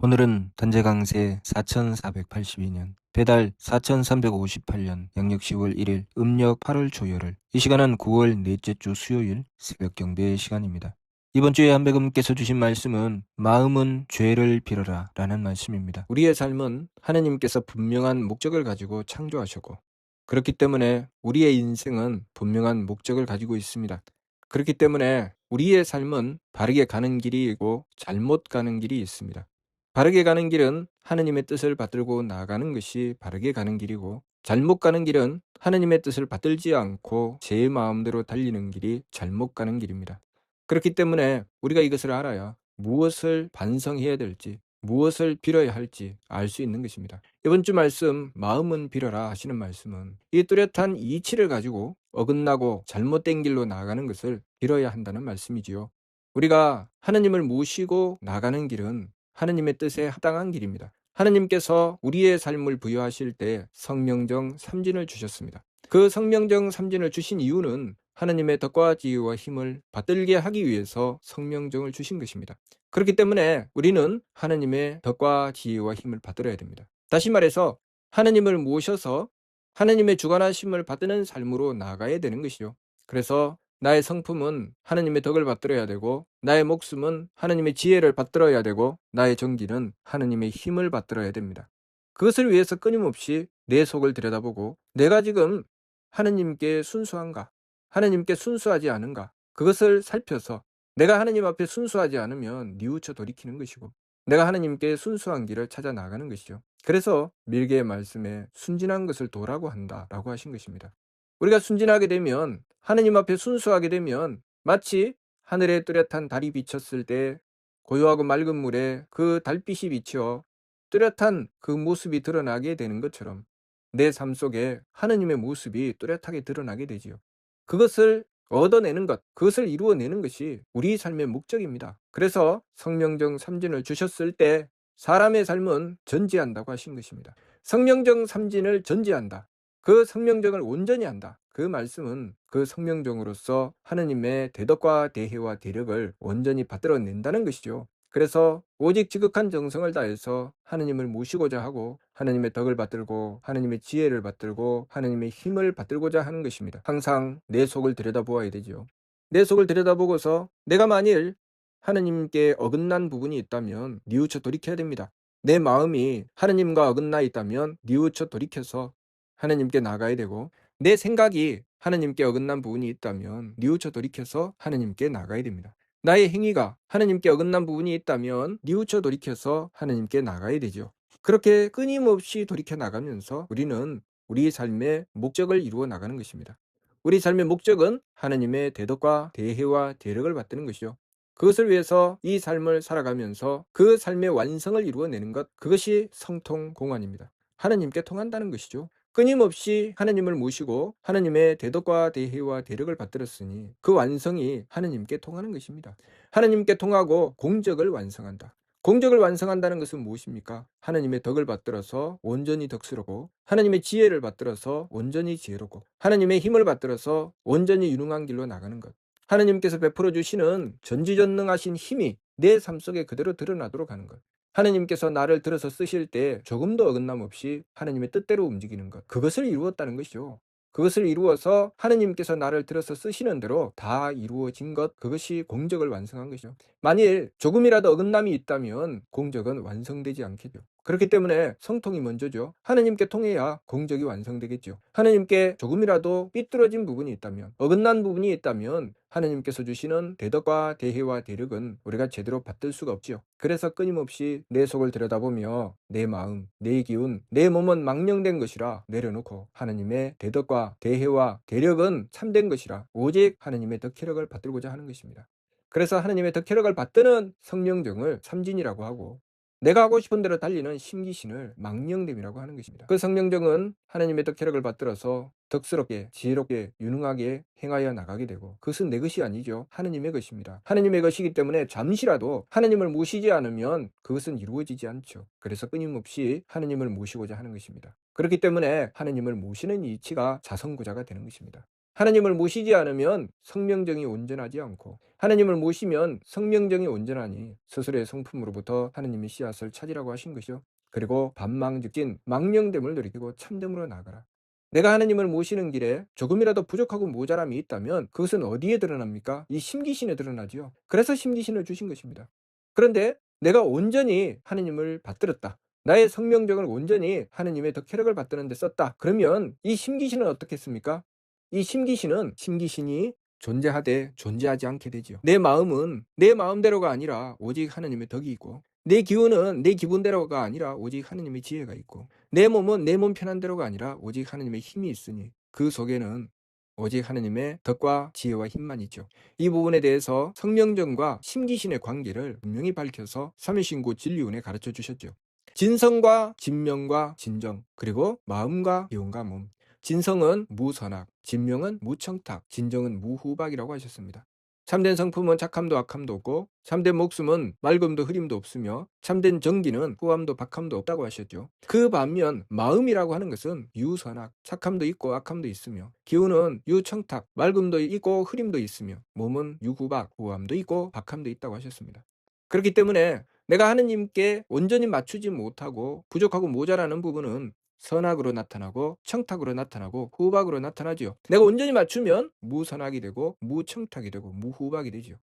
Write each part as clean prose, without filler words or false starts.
오늘은 단재강세 4482년, 배달 4358년, 양력 10월 1일, 음력 8월 초열흘. 이 시간은 9월 넷째 주 수요일 새벽 경배 시간입니다. 이번 주에 한배금께서 주신 말씀은 마음은 죄를 빌어라 라는 말씀입니다. 우리의 삶은 하느님께서 분명한 목적을 가지고 창조하셨고, 그렇기 때문에 우리의 인생은 분명한 목적을 가지고 있습니다. 그렇기 때문에 우리의 삶은 바르게 가는 길이 있고 잘못 가는 길이 있습니다. 바르게 가는 길은 하느님의 뜻을 받들고 나아가는 것이 바르게 가는 길이고, 잘못 가는 길은 하느님의 뜻을 받들지 않고 제 마음대로 달리는 길이 잘못 가는 길입니다. 그렇기 때문에 우리가 이것을 알아야 무엇을 반성해야 될지, 무엇을 빌어야 할지 알 수 있는 것입니다. 이번 주 말씀, 마음은 빌어라 하시는 말씀은 이 뚜렷한 이치를 가지고 어긋나고 잘못된 길로 나아가는 것을 빌어야 한다는 말씀이지요. 우리가 하느님을 모시고 나가는 길은 하느님의 뜻에 합당한 길입니다. 하느님께서 우리의 삶을 부여하실 때 성명정 삼진을 주셨습니다. 그 성명정 삼진을 주신 이유는 하느님의 덕과 지혜와 힘을 받들게 하기 위해서 성명정을 주신 것입니다. 그렇기 때문에 우리는 하느님의 덕과 지혜와 힘을 받들어야 됩니다. 다시 말해서 하느님을 모셔서 하느님의 주관하심을 받드는 삶으로 나아가야 되는 것이죠. 그래서 나의 성품은 하느님의 덕을 받들어야 되고, 나의 목숨은 하느님의 지혜를 받들어야 되고, 나의 정기는 하느님의 힘을 받들어야 됩니다. 그것을 위해서 끊임없이 내 속을 들여다보고, 내가 지금 하느님께 순수한가, 하느님께 순수하지 않은가, 그것을 살펴서 내가 하느님 앞에 순수하지 않으면 뉘우쳐 돌이키는 것이고, 내가 하느님께 순수한 길을 찾아 나가는 것이죠. 그래서 밀계의 말씀에 순진한 것을 도라고 한다라고 하신 것입니다. 우리가 순진하게 되면, 하느님 앞에 순수하게 되면 마치 하늘에 뚜렷한 달이 비쳤을 때 고요하고 맑은 물에 그 달빛이 비쳐 뚜렷한 그 모습이 드러나게 되는 것처럼 내 삶 속에 하느님의 모습이 뚜렷하게 드러나게 되지요. 그것을 얻어내는 것, 그것을 이루어내는 것이 우리 삶의 목적입니다. 그래서 성명정 삼진을 주셨을 때 사람의 삶은 전지한다고 하신 것입니다. 성명정 삼진을 전지한다. 그 성명정을 온전히 한다. 그 말씀은 그 성명정으로서 하느님의 대덕과 대혜와 대력을 온전히 받들어낸다는 것이죠. 그래서 오직 지극한 정성을 다해서 하느님을 모시고자 하고, 하느님의 덕을 받들고, 하느님의 지혜를 받들고, 하느님의 힘을 받들고자 하는 것입니다. 항상 내 속을 들여다보아야 되죠. 내 속을 들여다보고서 내가 만일 하느님께 어긋난 부분이 있다면 뉘우쳐 돌이켜야 됩니다. 내 마음이 하느님과 어긋나 있다면 뉘우쳐 돌이켜서 하느님께 나가야 되고, 내 생각이 하느님께 어긋난 부분이 있다면 뉘우쳐 돌이켜서 하느님께 나가야 됩니다. 나의 행위가 하느님께 어긋난 부분이 있다면 뉘우쳐 돌이켜서 하느님께 나가야 되죠. 그렇게 끊임없이 돌이켜 나가면서 우리는 우리 삶의 목적을 이루어 나가는 것입니다. 우리 삶의 목적은 하느님의 대덕과 대혜와 대력을 받드는 것이죠. 그것을 위해서 이 삶을 살아가면서 그 삶의 완성을 이루어내는 것, 그것이 성통공헌입니다. 하느님께 통한다는 것이죠. 끊임없이 하느님을 모시고 하느님의 대덕과 대혜와 대력을 받들었으니 그 완성이 하느님께 통하는 것입니다. 하느님께 통하고 공적을 완성한다. 공적을 완성한다는 것은 무엇입니까? 하느님의 덕을 받들어서 온전히 덕스러고, 하느님의 지혜를 받들어서 온전히 지혜롭고, 하느님의 힘을 받들어서 온전히 유능한 길로 나가는 것. 하느님께서 베풀어 주시는 전지전능하신 힘이 내 삶 속에 그대로 드러나도록 하는 것. 하느님께서 나를 들어서 쓰실 때 조금도 어긋남 없이 하느님의 뜻대로 움직이는 것, 그것을 이루었다는 것이죠. 그것을 이루어서 하느님께서 나를 들어서 쓰시는 대로 다 이루어진 것, 그것이 공적을 완성한 것이죠. 만일 조금이라도 어긋남이 있다면 공적은 완성되지 않겠죠. 그렇기 때문에 성통이 먼저죠. 하느님께 통해야 공적이 완성되겠죠. 하느님께 조금이라도 삐뚤어진 부분이 있다면, 어긋난 부분이 있다면 하느님께서 주시는 대덕과 대혜와 대력은 우리가 제대로 받들 수가 없지요. 그래서 끊임없이 내 속을 들여다보며 내 마음, 내 기운, 내 몸은 망령된 것이라 내려놓고 하느님의 대덕과 대혜와 대력은 참된 것이라 오직 하느님의 덕혜력을 받들고자 하는 것입니다. 그래서 하느님의 덕혜력을 받드는 성령정을 삼진이라고 하고, 내가 하고 싶은 대로 달리는 심기신을 망령됨이라고 하는 것입니다. 그 성령정은 하느님의 덕혜력을 받들어서 덕스럽게, 지혜롭게, 유능하게 행하여 나가게 되고, 그것은 내 것이 아니죠. 하느님의 것입니다. 하느님의 것이기 때문에 잠시라도 하느님을 모시지 않으면 그것은 이루어지지 않죠. 그래서 끊임없이 하느님을 모시고자 하는 것입니다. 그렇기 때문에 하느님을 모시는 이치가 자성구자가 되는 것입니다. 하나님을 모시지 않으면 성명정이 온전하지 않고, 하나님을 모시면 성명정이 온전하니 스스로의 성품으로부터 하나님의 씨앗을 찾으라고 하신 것이요. 그리고 반망즉진 망령됨을 돌이키고 참됨으로 나아가라. 내가 하나님을 모시는 길에 조금이라도 부족하고 모자람이 있다면 그것은 어디에 드러납니까? 이 심기신에 드러나지요. 그래서 심기신을 주신 것입니다. 그런데 내가 온전히 하나님을 받들었다, 나의 성명정을 온전히 하나님의 덕혜력을 받드는 데 썼다, 그러면 이 심기신은 어떻겠습니까? 이 심기신이 존재하되 존재하지 않게 되지요. 내 마음은 내 마음대로가 아니라 오직 하나님의 덕이 있고, 내 기운은 내 기분대로가 아니라 오직 하나님의 지혜가 있고, 내 몸은 내 몸 편한 대로가 아니라 오직 하나님의 힘이 있으니 그 속에는 오직 하나님의 덕과 지혜와 힘만 있죠. 이 부분에 대해서 성명정과 심기신의 관계를 분명히 밝혀서 삼위신구 진리운에 가르쳐 주셨죠. 진성과 진명과 진정, 그리고 마음과 기운과 몸. 진성은 무선악, 진명은 무청탁, 진정은 무후박이라고 하셨습니다. 참된 성품은 착함도 악함도 없고, 참된 목숨은 맑음도 흐림도 없으며, 참된 정기는 후함도 박함도 없다고 하셨죠. 그 반면 마음이라고 하는 것은 유선악, 착함도 있고 악함도 있으며, 기운은 유청탁, 맑음도 있고 흐림도 있으며, 몸은 유후박, 후함도 있고 박함도 있다고 하셨습니다. 그렇기 때문에 내가 하느님께 온전히 맞추지 못하고 부족하고 모자라는 부분은 선악으로 나타나고 청탁으로 나타나고 후박으로 나타나지요. 내가 온전히 맞추면 무선악이 되고 무청탁이 되고 무후박이 되지요.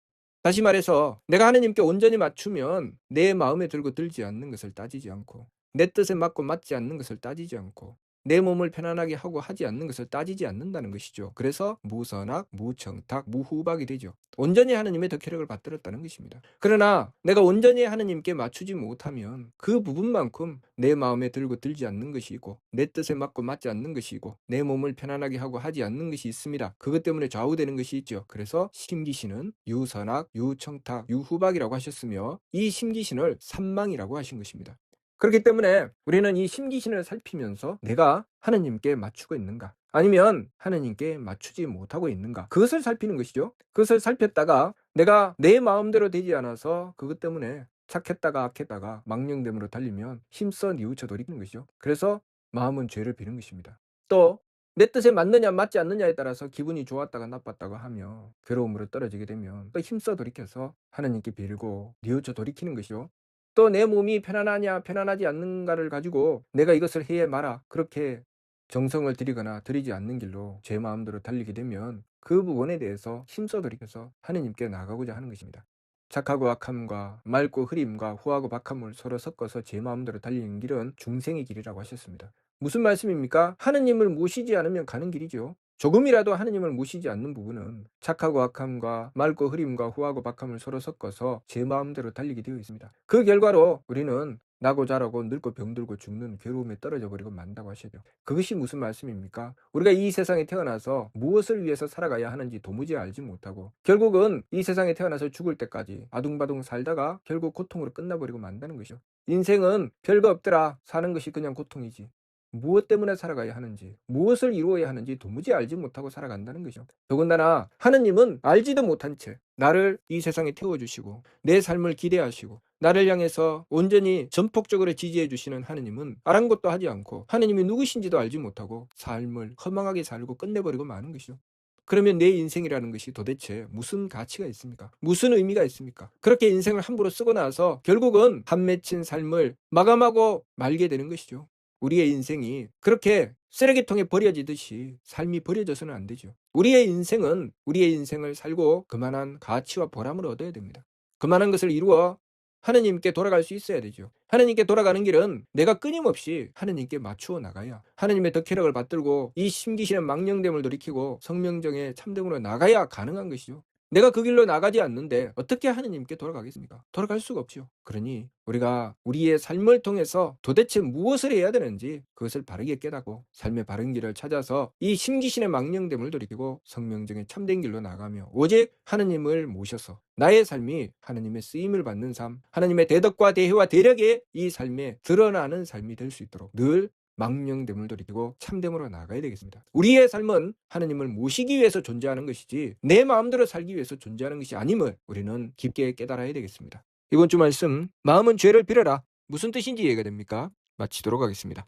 다시 말해서 내가 하느님께 온전히 맞추면 내 마음에 들고 들지 않는 것을 따지지 않고, 내 뜻에 맞고 맞지 않는 것을 따지지 않고, 내 몸을 편안하게 하고 하지 않는 것을 따지지 않는다는 것이죠. 그래서 무선악, 무청탁, 무후박이 되죠. 온전히 하느님의 덕혜력을 받들었다는 것입니다. 그러나 내가 온전히 하느님께 맞추지 못하면 그 부분만큼 내 마음에 들고 들지 않는 것이 있고, 내 뜻에 맞고 맞지 않는 것이 있고, 내 몸을 편안하게 하고 하지 않는 것이 있습니다. 그것 때문에 좌우되는 것이 있죠. 그래서 심기신은 유선악, 유청탁, 유후박이라고 하셨으며, 이 심기신을 삼망이라고 하신 것입니다. 그렇기 때문에 우리는 이 심기신을 살피면서 내가 하느님께 맞추고 있는가, 아니면 하느님께 맞추지 못하고 있는가, 그것을 살피는 것이죠. 그것을 살폈다가 내가 내 마음대로 되지 않아서 그것 때문에 착했다가 악했다가 망령됨으로 달리면 힘써 뉘우쳐 돌이키는 것이죠. 그래서 마음은 죄를 비는 것입니다. 또 내 뜻에 맞느냐 맞지 않느냐에 따라서 기분이 좋았다가 나빴다가 하며 괴로움으로 떨어지게 되면 또 힘써 돌이켜서 하느님께 빌고 뉘우쳐 돌이키는 것이죠. 또 내 몸이 편안하냐 편안하지 않는가를 가지고 내가 이것을 해야 마라, 그렇게 정성을 들이거나 들이지 않는 길로 제 마음대로 달리게 되면 그 부분에 대해서 힘써 돌이켜서 하느님께 나아가고자 하는 것입니다. 착하고 악함과 맑고 흐림과 후하고 박함을 서로 섞어서 제 마음대로 달리는 길은 중생의 길이라고 하셨습니다. 무슨 말씀입니까? 하느님을 모시지 않으면 가는 길이죠. 조금이라도 하느님을 모시지 않는 부분은 착하고 악함과 맑고 흐림과 후하고 박함을 서로 섞어서 제 마음대로 달리게 되어 있습니다. 그 결과로 우리는 나고 자라고 늙고 병들고 죽는 괴로움에 떨어져 버리고 만다고 하시죠. 그것이 무슨 말씀입니까? 우리가 이 세상에 태어나서 무엇을 위해서 살아가야 하는지 도무지 알지 못하고, 결국은 이 세상에 태어나서 죽을 때까지 아둥바둥 살다가 결국 고통으로 끝나버리고 만다는 것이죠. 인생은 별거 없더라, 사는 것이 그냥 고통이지, 무엇 때문에 살아가야 하는지, 무엇을 이루어야 하는지 도무지 알지 못하고 살아간다는 것이죠. 더군다나 하느님은 알지도 못한 채 나를 이 세상에 태워주시고 내 삶을 기대하시고 나를 향해서 온전히 전폭적으로 지지해 주시는 하느님은 아랑곳도 하지 않고 하느님이 누구신지도 알지 못하고 삶을 허망하게 살고 끝내버리고 마는 것이죠. 그러면 내 인생이라는 것이 도대체 무슨 가치가 있습니까? 무슨 의미가 있습니까? 그렇게 인생을 함부로 쓰고 나서 결국은 한 맺힌 삶을 마감하고 말게 되는 것이죠. 우리의 인생이 그렇게 쓰레기통에 버려지듯이 삶이 버려져서는 안 되죠. 우리의 인생은 우리의 인생을 살고 그만한 가치와 보람을 얻어야 됩니다. 그만한 것을 이루어 하느님께 돌아갈 수 있어야 되죠. 하느님께 돌아가는 길은 내가 끊임없이 하느님께 맞추어 나가야, 하느님의 덕혜력을 받들고 이 심기신의 망령됨을 돌이키고 성명정의 참됨으로 나가야 가능한 것이죠. 내가 그 길로 나가지 않는데 어떻게 하느님께 돌아가겠습니까? 돌아갈 수가 없죠. 그러니 우리가 우리의 삶을 통해서 도대체 무엇을 해야 되는지 그것을 바르게 깨닫고 삶의 바른 길을 찾아서 이 심기신의 망령됨을 돌이키고 성명정의 참된 길로 나가며 오직 하느님을 모셔서 나의 삶이 하느님의 쓰임을 받는 삶, 하느님의 대덕과 대혜와 대력의 이 삶에 드러나는 삶이 될 수 있도록 늘 망령됨을 돌이키고 참됨으로 나아가야 되겠습니다. 우리의 삶은 하느님을 모시기 위해서 존재하는 것이지 내 마음대로 살기 위해서 존재하는 것이 아님을 우리는 깊게 깨달아야 되겠습니다. 이번 주 말씀, 마음은 죄를 빌어라, 무슨 뜻인지 이해가 됩니까? 마치도록 하겠습니다.